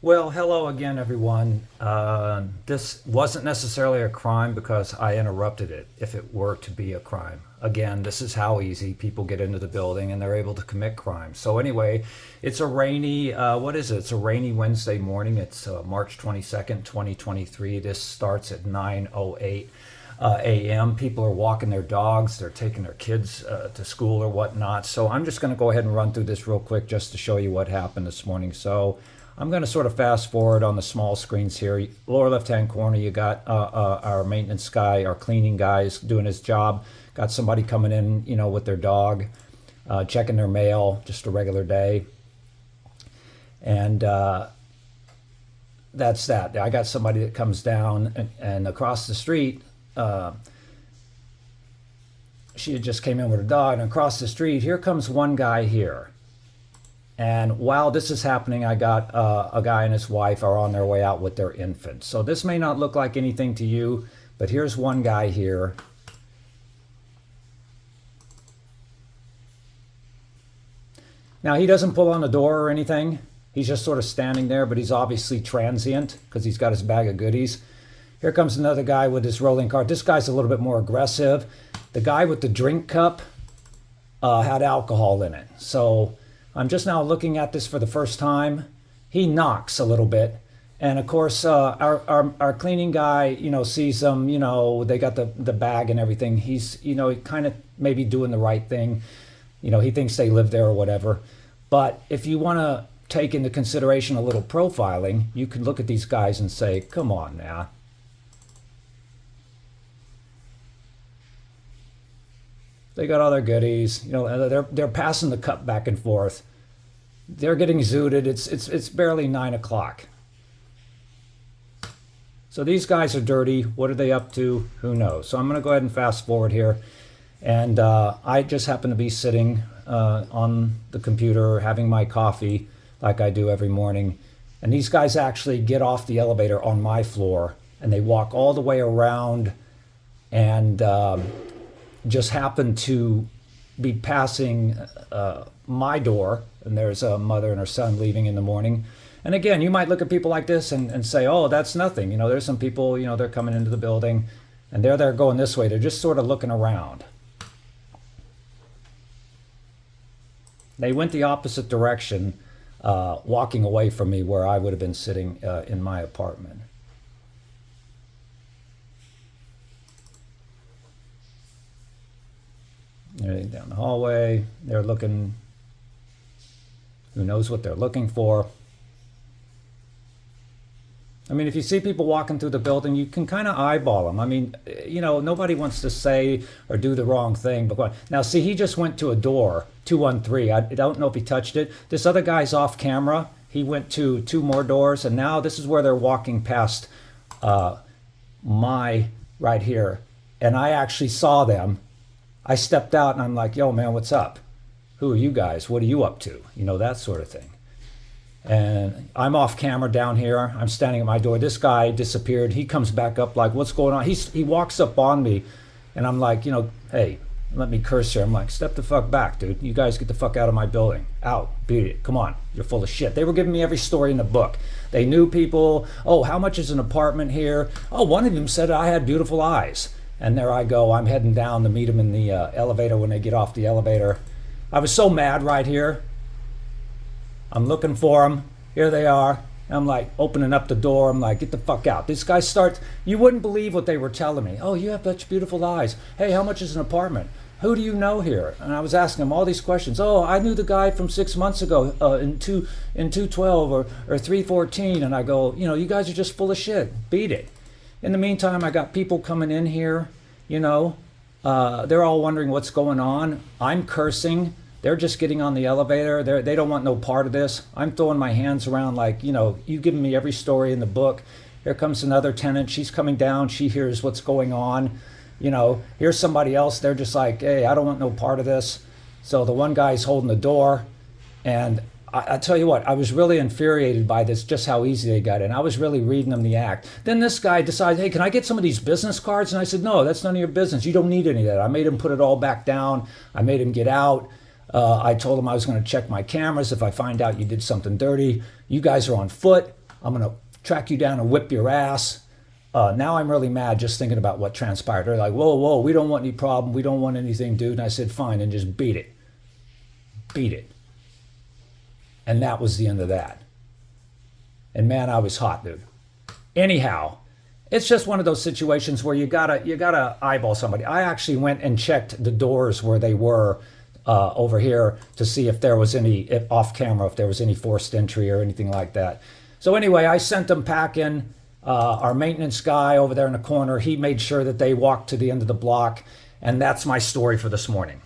Well, hello again, everyone. This wasn't necessarily a crime because I interrupted it if it were to be a crime. Again, this is how easy people get into the building and they're able to commit crimes. So, anyway, it's a rainy, what is it? It's a rainy Wednesday morning. It's March 22nd, 2023. This starts at 9:08 a.m. People are walking their dogs, they're taking their kids to school or whatnot. So, I'm just going to go ahead and run through this real quick just to show you what happened this morning. So, I'm going to sort of fast forward on the small screens here. Lower left-hand corner, you got our maintenance guy, our cleaning guy is doing his job. Got somebody coming in, with their dog, checking their mail, just a regular day. And that's that. I got somebody that comes down and across the street, she had just came in with her dog, and across the street, here comes one guy here. And while this is happening, I got a guy and his wife are on their way out with their infant. So this may not look like anything to you, but here's one guy here. Now, he doesn't pull on the door or anything. He's just sort of standing there, but he's obviously transient because he's got his bag of goodies. Here comes another guy with his rolling cart. This guy's a little bit more aggressive. The guy with the drink cup had alcohol in it. So I'm just now looking at this for the first time. He knocks a little bit. And of course, our cleaning guy, sees them, they got the bag and everything. He's, kind of maybe doing the right thing. He thinks they live there or whatever. But if you want to take into consideration a little profiling, you can look at these guys and say, come on now. They got all their goodies. They're passing the cup back and forth. They're getting zooted. It's barely 9 o'clock. So these guys are dirty. What are they up to? Who knows? So I'm going to go ahead and fast forward here. And I just happen to be sitting on the computer having my coffee like I do every morning. And these guys actually get off the elevator on my floor and they walk all the way around and just happen to be passing my door, and there's a mother and her son leaving in the morning. And again, you might look at people like this and say, oh, that's nothing. There's some people, they're coming into the building and they're going this way. They're just sort of looking around. They went the opposite direction, walking away from me where I would have been sitting in my apartment. They're down the hallway. They're looking. Who knows what they're looking for? I mean, if you see people walking through the building, you can kind of eyeball them. I mean, nobody wants to say or do the wrong thing. But now, see, he just went to a door, 213. I don't know if he touched it. This other guy's off camera. He went to 2 more doors, and now this is where they're walking past my right here. And I actually saw them. I stepped out and I'm like, yo, man, what's up? Who are you guys? What are you up to? That sort of thing. And I'm off camera down here. I'm standing at my door. This guy disappeared. He comes back up like, what's going on? He walks up on me and I'm like, hey, let me curse here. I'm like, step the fuck back, dude. You guys get the fuck out of my building. Out. Beat it. Come on. You're full of shit. They were giving me every story in the book. They knew people. Oh, how much is an apartment here? Oh, one of them said I had beautiful eyes. And there I go. I'm heading down to meet them in the elevator when they get off the elevator. I was so mad right here. I'm looking for them. Here they are. I'm like opening up the door. I'm like, get the fuck out. This guy starts, you wouldn't believe what they were telling me. Oh, you have such beautiful eyes. Hey, how much is an apartment? Who do you know here? And I was asking him all these questions. Oh, I knew the guy from 6 months ago in 212 or 314. And I go, you guys are just full of shit. Beat it. In the meantime, I got people coming in here, they're all wondering what's going on. I'm cursing. They're just getting on the elevator. They don't want no part of this. I'm throwing my hands around like, you've given me every story in the book. Here comes another tenant. She's coming down. She hears what's going on. Here's somebody else. They're just like, hey, I don't want no part of this. So the one guy's holding the door. And I tell you what, I was really infuriated by this, just how easy they got in. I was really reading them the act. Then this guy decides, hey, can I get some of these business cards? And I said, no, that's none of your business. You don't need any of that. I made him put it all back down. I made him get out. I told him I was going to check my cameras if I find out you did something dirty. You guys are on foot. I'm going to track you down and whip your ass. Now I'm really mad just thinking about what transpired. They're like, whoa, we don't want any problem. We don't want anything, dude. And I said, fine, and just beat it. Beat it. And that was the end of that. And man, I was hot, dude. Anyhow, it's just one of those situations where you gotta eyeball somebody. I actually went and checked the doors where they were over here to see if there was any off camera, if there was any forced entry or anything like that. So anyway, I sent them packing. Our maintenance guy over there in the corner, he made sure that they walked to the end of the block. And that's my story for this morning.